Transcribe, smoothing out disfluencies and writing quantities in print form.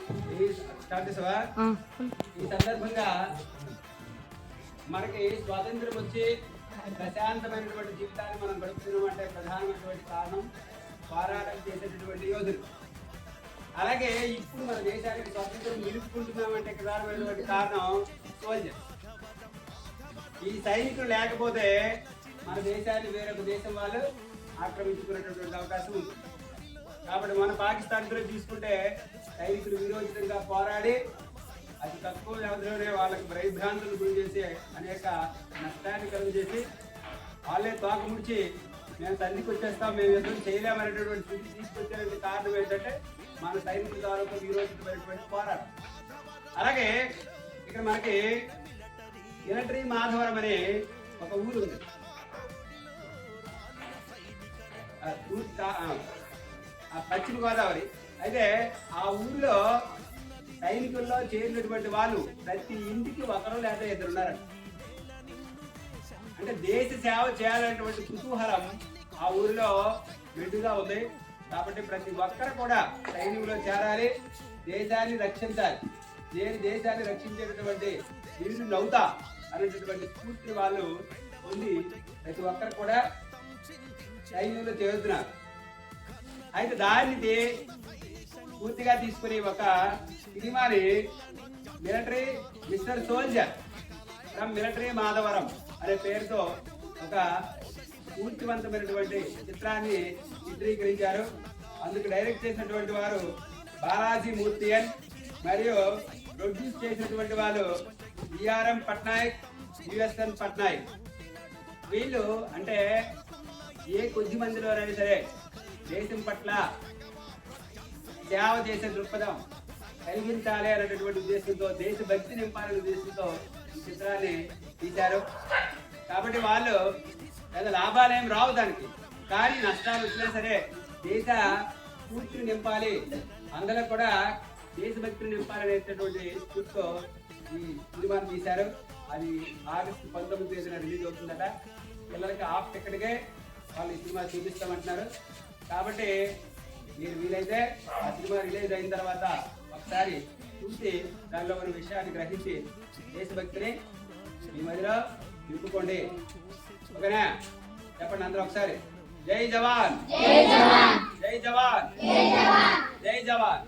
ఈ సందర్భంగా మనకి స్వాతంత్రం వచ్చి ప్రశాంతమైనటువంటి జీవితాన్ని మనం గడుపుతున్నాం అంటే ప్రధానమైనటువంటి కారణం పోరాటం చేసేటటువంటి యోధులు. అలాగే ఇప్పుడు మన దేశానికి స్వాతంత్రం నిలుపుకుంటున్నామంటే ప్రధానమైనటువంటి కారణం సోల్జర్. ఈ సైనికులు లేకపోతే మన దేశాన్ని వేరొక దేశం వాళ్ళు ఆక్రమించుకునేటటువంటి అవకాశం ఉంది. కాబట్టి మన పాకిస్తాన్ గురించి తీసుకుంటే సైనికులు విరోచితంగా పోరాడి అతి తక్కువ వ్యవధిలోనే వాళ్ళకి భయభ్రాంతులు గురి చేసి అనేక నష్టాన్ని కలుగు చేసి వాళ్ళే తోక ముడిచి మేము తల్లికి వచ్చేస్తాం, మేము యుద్ధం చేయలేమనేటటువంటి స్థితి తీసుకొచ్చేటువంటి కారణం ఏంటంటే మన సైనికుల ద్వారా విరోచితమైనటువంటి పోరాటం. అలాగే ఇక్కడ మనకి ఇలట్రి మాధవరం అనే ఒక ఊరు ఉంది. పశ్చిమ గోదావరి. అయితే ఆ ఊరిలో సైనికుల్లో చేరినటువంటి వాళ్ళు ప్రతి ఇంటికి ఒకరు లేదా ఇద్దరు ఉన్నారంట. అంటే దేశ సేవ చేయాలనేటువంటి కుతూహలం ఆ ఊరిలో మెండుగా ఉంది. కాబట్టి ప్రతి ఒక్కరు కూడా సైనికుల్లో చేరాలి, దేశాన్ని రక్షించాలి. నేను దేశాన్ని రక్షించేటటువంటి వీరుని అవుతా అనేటటువంటి స్ఫూర్తిని వాళ్ళు పొంది ప్రతి ఒక్కరు కూడా సైన్యంలో చేరుతున్నారు. అయితే దాన్ని పూర్తిగా తీసుకుని ఒక సినిమాని military mister soldier from military Madhavaram అనే పేరుతో ఒక పూర్తివంతమైనటువంటి చిత్రాన్ని చిత్రీకరించారు. అందుకు డైరెక్ట్ చేసినటువంటి వారు బాలాజీ మూర్తియన్ మరియు ప్రొడ్యూస్ చేసినటువంటి వాళ్ళు బిఆర్ఎం పట్నాయక్, యుఎస్ఎన్ పట్నాయక్. వీళ్ళు అంటే ఏ కొద్ది మందిలోనైనా సరే దేశం పట్ల సేవ చేసే దృక్పథం కలిగించాలి అనేటటువంటి ఉద్దేశంతో, దేశభక్తి నింపాలనే ఉద్దేశంతో ఈ చిత్రాన్ని తీశారు. కాబట్టి వాళ్ళు లేదా లాభాలేం రావు దానికి, కానీ నష్టాలు వచ్చినా సరే దేశ స్ఫూర్తిని నింపాలి, అందులో కూడా దేశభక్తిని నింపాలనేటటువంటి స్ఫూర్తితో ఈ సినిమాను తీశారు. అది ఆగస్టు 19న రిలీజ్ అవుతుందట. పిల్లలకి హాఫ్ టికెట్కే వాళ్ళు ఈ సినిమా చూపిస్తామంటున్నారు. కాబట్టి మీరు వీలైతే ఆ సినిమా రిలీజ్ అయిన తర్వాత ఒకసారి చూసి దానిలో ఉన్న విషయాన్ని గ్రహించి దేశభక్తిని మీ మధ్యలో నింపుకోండి. ఓకేనా? చెప్పండి అందరూ ఒకసారి. జై జవాన్, జై జవాన్, జై జవాన్, జై జవాన్.